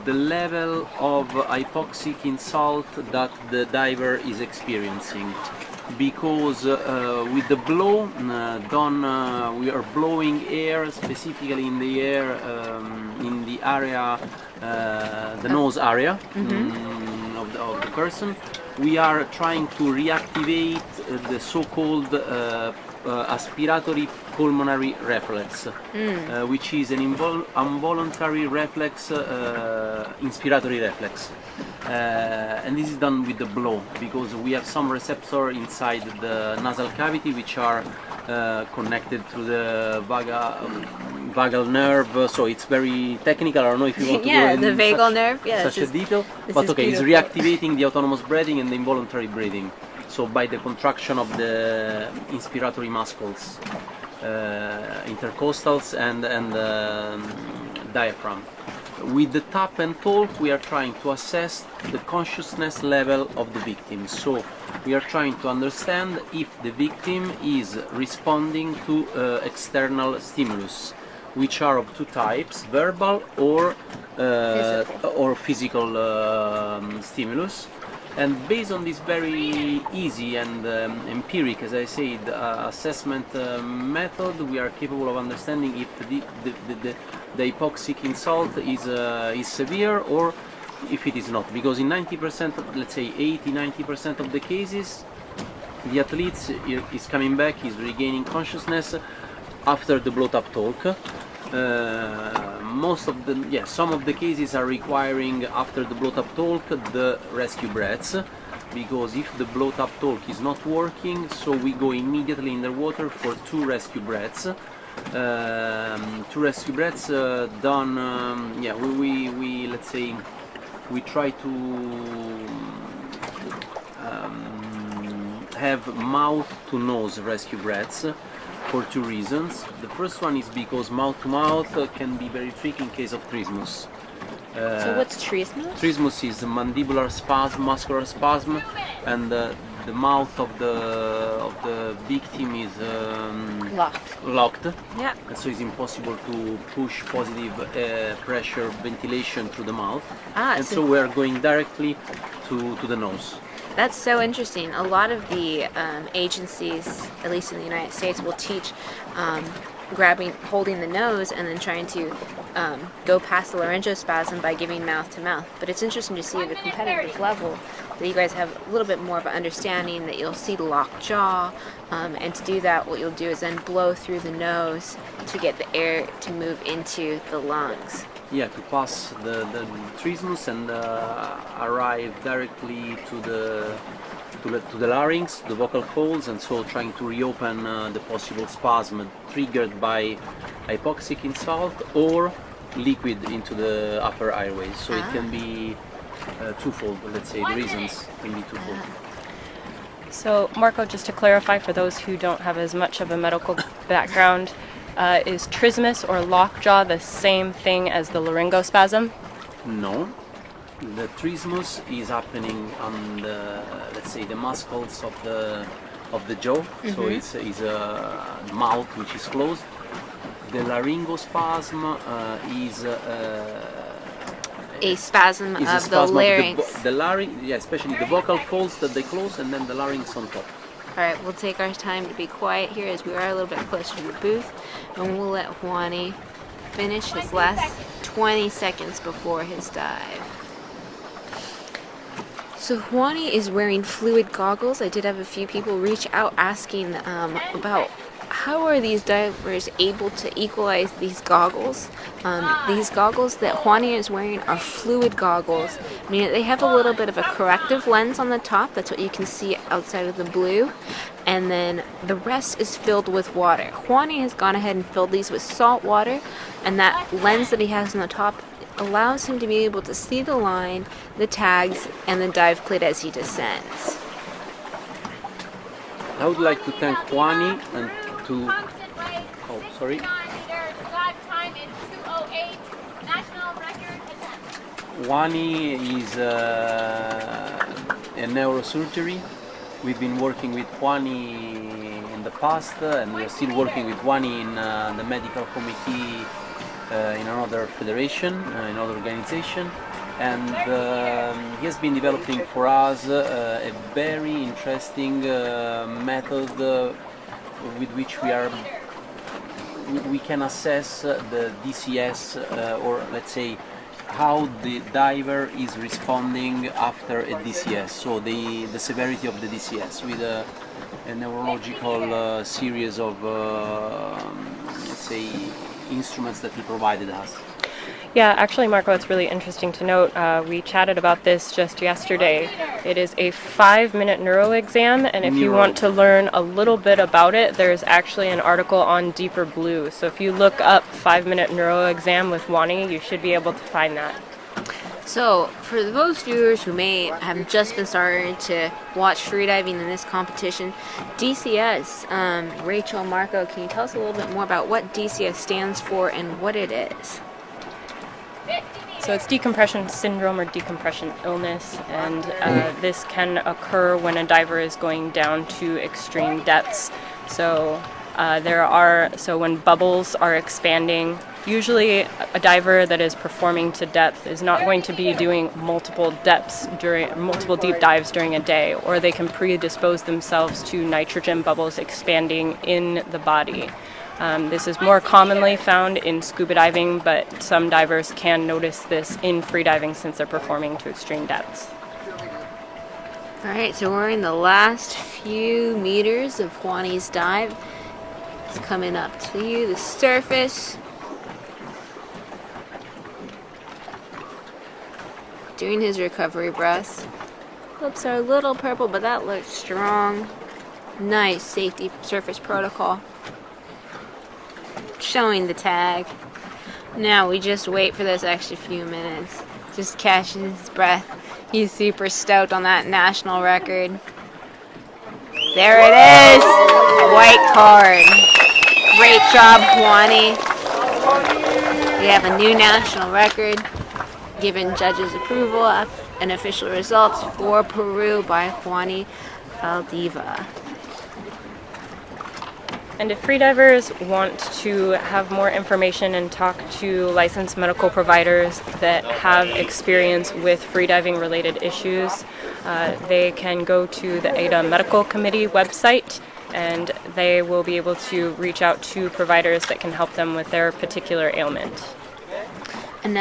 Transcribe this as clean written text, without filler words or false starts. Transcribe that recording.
the level of hypoxic insult that the diver is experiencing, because with the blow done, we are blowing air specifically in the air, in the area, the nose area of the person. We are trying to reactivate the so-called aspiratory pulmonary reflex, which is an involuntary reflex, inspiratory reflex. And this is done with the blow, because we have some receptors inside the nasal cavity which are connected to the vagal nerve, so it's very technical. I don't know if you want to go the vagal nerve, such a detail, but okay, it's reactivating the autonomous breathing and the involuntary breathing, so by the contraction of the inspiratory muscles, intercostals and diaphragm. With the tap and talk, we are trying to assess the consciousness level of the victim. So we are trying to understand if the victim is responding to external stimulus, which are of two types: verbal or physical stimulus. And based on this very easy and empiric, as I said, assessment method, we are capable of understanding if the hypoxic insult is severe or if it is not. Because in 90%, let's say 80-90% of the cases, the athlete is coming back, is regaining consciousness after the blow-up talk. Most of the, some of the cases are requiring, after the blow-up talk, the rescue breaths, because if the blow-up talk is not working, so we go immediately in the water for two rescue breaths. Two rescue breaths done. We let's say we try to have mouth to nose rescue breaths, for two reasons. The first one is because mouth to mouth can be very tricky in case of trismus. So what's trismus? Trismus is mandibular spasm, muscular spasm, and the mouth of the victim is locked. Yeah. And so it's impossible to push positive pressure ventilation through the mouth. And so we are going directly to the nose. That's so interesting. A lot of the agencies, at least in the United States, will teach holding the nose and then trying to go past the laryngospasm by giving mouth to mouth. But it's interesting to see at a competitive level that you guys have a little bit more of an understanding that you'll see locked jaw, and to do that, what you'll do is then blow through the nose to get the air to move into the lungs. Yeah, to pass the trismus and arrive directly to the larynx, the vocal folds, and so trying to reopen the possible spasm triggered by hypoxic insult or liquid into the upper airways. So it can be twofold. Let's say the reasons can be twofold. So Marco, just to clarify for those who don't have as much of a medical background, is trismus or lockjaw the same thing as the laryngospasm? No. The trismus is happening on the, let's say, the muscles of the jaw. So it's a mouth which is closed. The laryngospasm is a spasm of the larynx. The larynx, especially the vocal folds that they close, and then the larynx on top. Alright, we'll take our time to be quiet here as we are a little bit closer to the booth, and we'll let Juani finish his last 20 seconds before his dive. So Juani is wearing fluid goggles. I did have a few people reach out asking about how are these divers able to equalize these goggles. These goggles that Juani is wearing are fluid goggles, meaning they have a little bit of a corrective lens on the top. That's what you can see outside of the blue. And then the rest is filled with water. Juani has gone ahead and filled these with salt water, and that lens that he has on the top allows him to be able to see the line, the tags, and the dive plate as he descends. I would like to thank Juani and to... Oh, sorry. Juani is a neurosurgery. We've been working with Juani in the past, and we're still working with Juani in the medical committee in another federation, another organization, and he has been developing for us a very interesting method with which we can assess the DCS, or let's say how the diver is responding after a DCS, so the severity of the DCS, with a neurological series of let's say instruments that he provided us. Yeah, actually, Marco, it's really interesting to note. We chatted about this just yesterday. It is a 5-minute neuro exam, and if you want to learn a little bit about it, there's actually an article on Deeper Blue. So if you look up 5-minute neuro exam with Wani, you should be able to find that. So, for those viewers who may have just been starting to watch freediving in this competition, DCS, Rachel, Marco, can you tell us a little bit more about what DCS stands for and what it is? So it's decompression syndrome or decompression illness, and this can occur when a diver is going down to extreme depths. So when bubbles are expanding, usually a diver that is performing to depth is not going to be doing multiple deep dives during a day, or they can predispose themselves to nitrogen bubbles expanding in the body. This is more commonly found in scuba diving, but some divers can notice this in freediving since they're performing to extreme depths. Alright, so we're in the last few meters of Juani's dive. He's coming up to the surface. Doing his recovery breaths. Lips are a little purple, but that looks strong. Nice safety surface protocol. Showing the tag. Now we just wait for this extra few minutes. Just catching his breath. He's super stoked on that national record. There it is! White card. Great job, Juani. We have a new national record. Given judges' approval and official results for Peru by Juani Valdivia. And if freedivers want to have more information and talk to licensed medical providers that have experience with freediving related issues, they can go to the ADA Medical Committee website, and they will be able to reach out to providers that can help them with their particular ailment. Another